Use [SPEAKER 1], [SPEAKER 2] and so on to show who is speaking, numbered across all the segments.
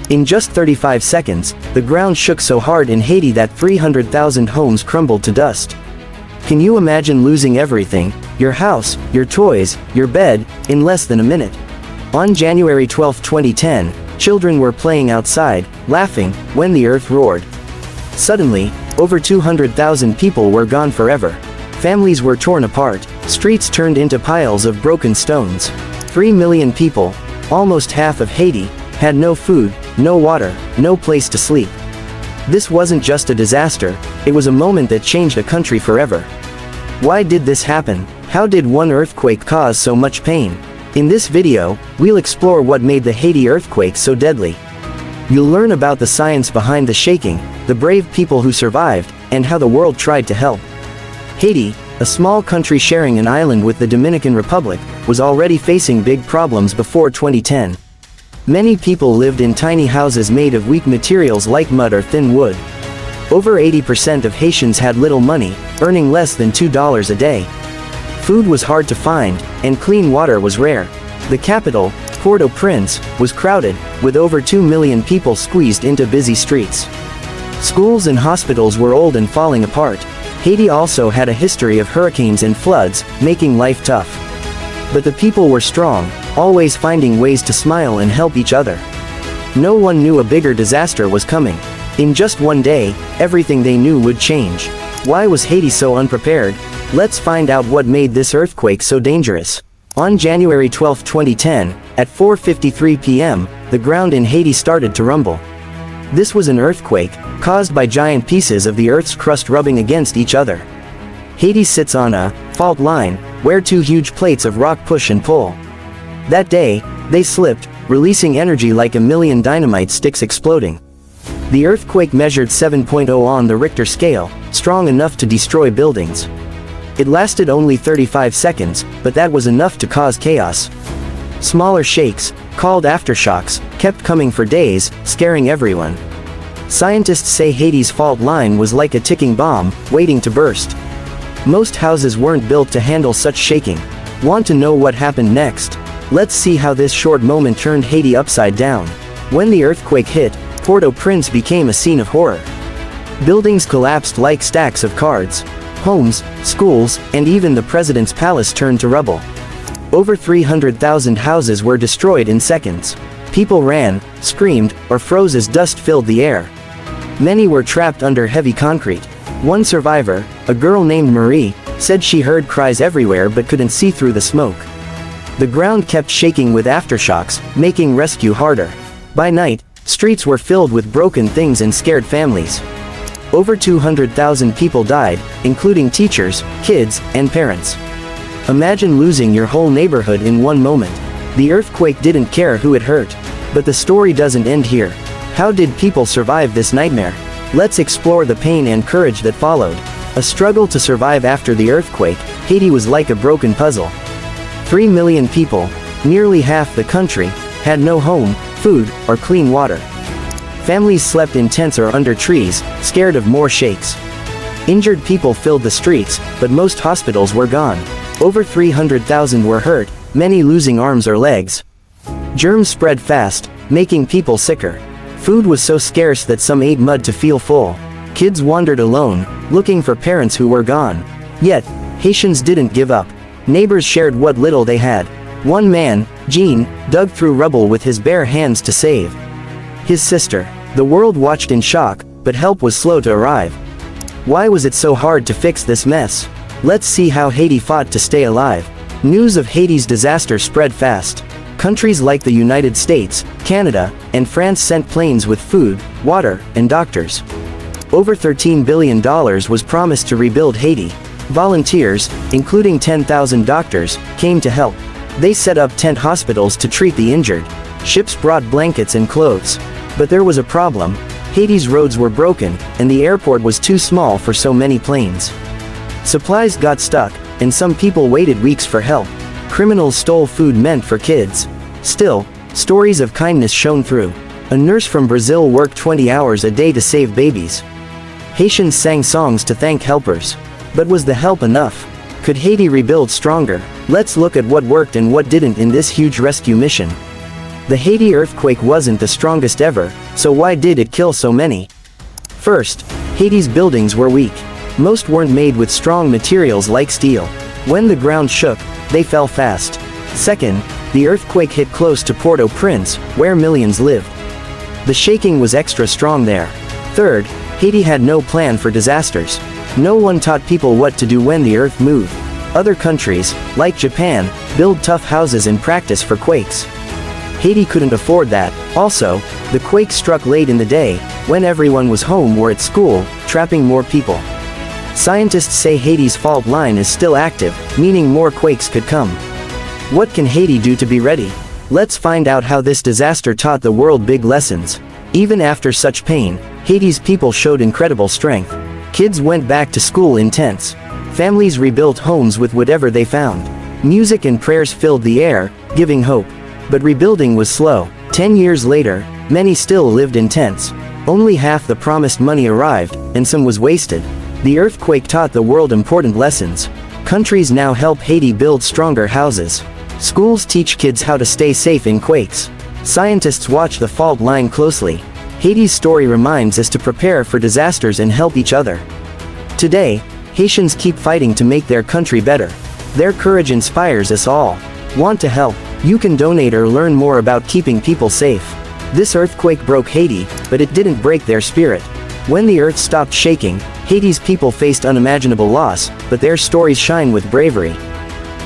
[SPEAKER 1] In just 35 seconds, the ground shook so hard in Haiti that 300,000 homes crumbled to dust. Can you imagine losing everything, your house, your toys, your bed, in less than a minute? On January 12, 2010, children were playing outside, laughing, when the earth roared. Suddenly, over 200,000 people were gone forever. Families were torn apart, streets turned into piles of broken stones. 3 million people, almost half of Haiti, had no food, no water, no place to sleep. This wasn't just a disaster, it was a moment that changed a country forever. Why did this happen? How did one earthquake cause so much pain? In this video, we'll explore what made the Haiti earthquake so deadly. You'll learn about the science behind the shaking, the brave people who survived, and how the world tried to help. Haiti, a small country sharing an island with the Dominican Republic, was already facing big problems before 2010. Many people lived in tiny houses made of weak materials like mud or thin wood. Over 80% of Haitians had little money, earning less than $2 a day. Food was hard to find, and clean water was rare. The capital, Port-au-Prince, was crowded, with over 2 million people squeezed into busy streets. Schools and hospitals were old and falling apart. Haiti also had a history of hurricanes and floods, making life tough. But the people were strong, always finding ways to smile and help each other. No one knew a bigger disaster was coming. In just one day, everything they knew would change. Why was Haiti so unprepared? Let's find out what made this earthquake so dangerous. On January 12, 2010, at 4:53 p.m., the ground in Haiti started to rumble. This was an earthquake, caused by giant pieces of the Earth's crust rubbing against each other. Haiti sits on a fault line, where two huge plates of rock push and pull. That day, they slipped, releasing energy like a million dynamite sticks exploding. The earthquake measured 7.0 on the Richter scale, strong enough to destroy buildings. It lasted only 35 seconds, but that was enough to cause chaos. Smaller shakes, called aftershocks, kept coming for days, scaring everyone. Scientists say Haiti's fault line was like a ticking bomb, waiting to burst. Most houses weren't built to handle such shaking. Want to know what happened next? Let's see how this short moment turned Haiti upside down. When the earthquake hit, Port-au-Prince became a scene of horror. Buildings collapsed like stacks of cards. Homes, schools, and even the president's palace turned to rubble. Over 300,000 houses were destroyed in seconds. People ran, screamed, or froze as dust filled the air. Many were trapped under heavy concrete. One survivor, a girl named Marie, said she heard cries everywhere but couldn't see through the smoke. The ground kept shaking with aftershocks, making rescue harder. By night, streets were filled with broken things and scared families. Over 200,000 people died, including teachers, kids, and parents. Imagine losing your whole neighborhood in one moment. The earthquake didn't care who it hurt. But the story doesn't end here. How did people survive this nightmare? Let's explore the pain and courage that followed. A struggle to survive after the earthquake, Haiti was like a broken puzzle. 3 million people, nearly half the country, had no home, food, or clean water. Families slept in tents or under trees, scared of more shakes. Injured people filled the streets, but most hospitals were gone. Over 300,000 were hurt, many losing arms or legs. Germs spread fast, making people sicker. Food was so scarce that some ate mud to feel full. Kids wandered alone, looking for parents who were gone. Yet, Haitians didn't give up. Neighbors shared what little they had. One man, Jean, dug through rubble with his bare hands to save his sister. The world watched in shock, but help was slow to arrive. Why was it so hard to fix this mess? Let's see how Haiti fought to stay alive. News of Haiti's disaster spread fast. Countries like the United States, Canada, and France sent planes with food, water, and doctors. Over $13 billion was promised to rebuild Haiti. Volunteers, including 10,000 doctors, came to help. They set up tent hospitals to treat the injured. Ships brought blankets and clothes. But there was a problem. Haiti's roads were broken, and the airport was too small for so many planes. Supplies got stuck, and some people waited weeks for help. Criminals stole food meant for kids. Still, stories of kindness shone through. A nurse from Brazil worked 20 hours a day to save babies. Haitians sang songs to thank helpers. But was the help enough? Could Haiti rebuild stronger? Let's look at what worked and what didn't in this huge rescue mission. The Haiti earthquake wasn't the strongest ever, so why did it kill so many? First, Haiti's buildings were weak. Most weren't made with strong materials like steel. When the ground shook, they fell fast. Second, the earthquake hit close to Port-au-Prince, where millions lived. The shaking was extra strong there. Third, Haiti had no plan for disasters. No one taught people what to do when the earth moved. Other countries, like Japan, build tough houses in practice for quakes. Haiti couldn't afford that. Also, the quake struck late in the day, when everyone was home or at school, trapping more people. Scientists say Haiti's fault line is still active, meaning more quakes could come. What can Haiti do to be ready? Let's find out how this disaster taught the world big lessons. Even after such pain, Haiti's people showed incredible strength. Kids went back to school in tents. Families rebuilt homes with whatever they found. Music and prayers filled the air, giving hope. But rebuilding was slow. 10 years later, many still lived in tents. Only half the promised money arrived, and some was wasted. The earthquake taught the world important lessons. Countries now help Haiti build stronger houses. Schools teach kids how to stay safe in quakes. Scientists watch the fault line closely. Haiti's story reminds us to prepare for disasters and help each other. Today, Haitians keep fighting to make their country better. Their courage inspires us all. Want to help? You can donate or learn more about keeping people safe. This earthquake broke Haiti, but it didn't break their spirit. When the earth stopped shaking, Haiti's people faced unimaginable loss, but their stories shine with bravery.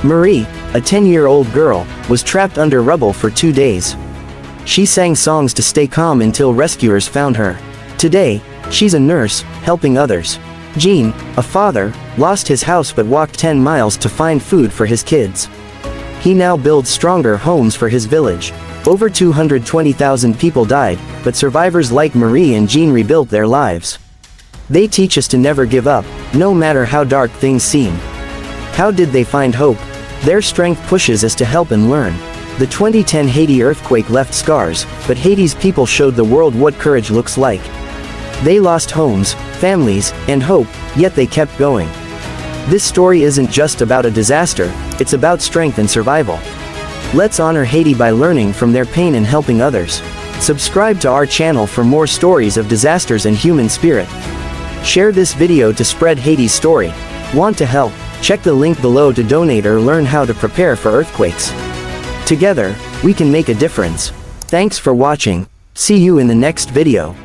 [SPEAKER 1] Marie, a 10-year-old girl, was trapped under rubble for 2 days. She sang songs to stay calm until rescuers found her. Today, she's a nurse, helping others. Jean, a father, lost his house but walked 10 miles to find food for his kids. He now builds stronger homes for his village. Over 220,000 people died, but survivors like Marie and Jean rebuilt their lives. They teach us to never give up, no matter how dark things seem. How did they find hope? Their strength pushes us to help and learn. The 2010 Haiti earthquake left scars, but Haiti's people showed the world what courage looks like. They lost homes, families, and hope, yet they kept going. This story isn't just about a disaster, it's about strength and survival. Let's honor Haiti by learning from their pain and helping others. Subscribe to our channel for more stories of disasters and human spirit. Share this video to spread Haiti's story. Want to help? Check the link below to donate or learn how to prepare for earthquakes. Together, we can make a difference. Thanks for watching. See you in the next video.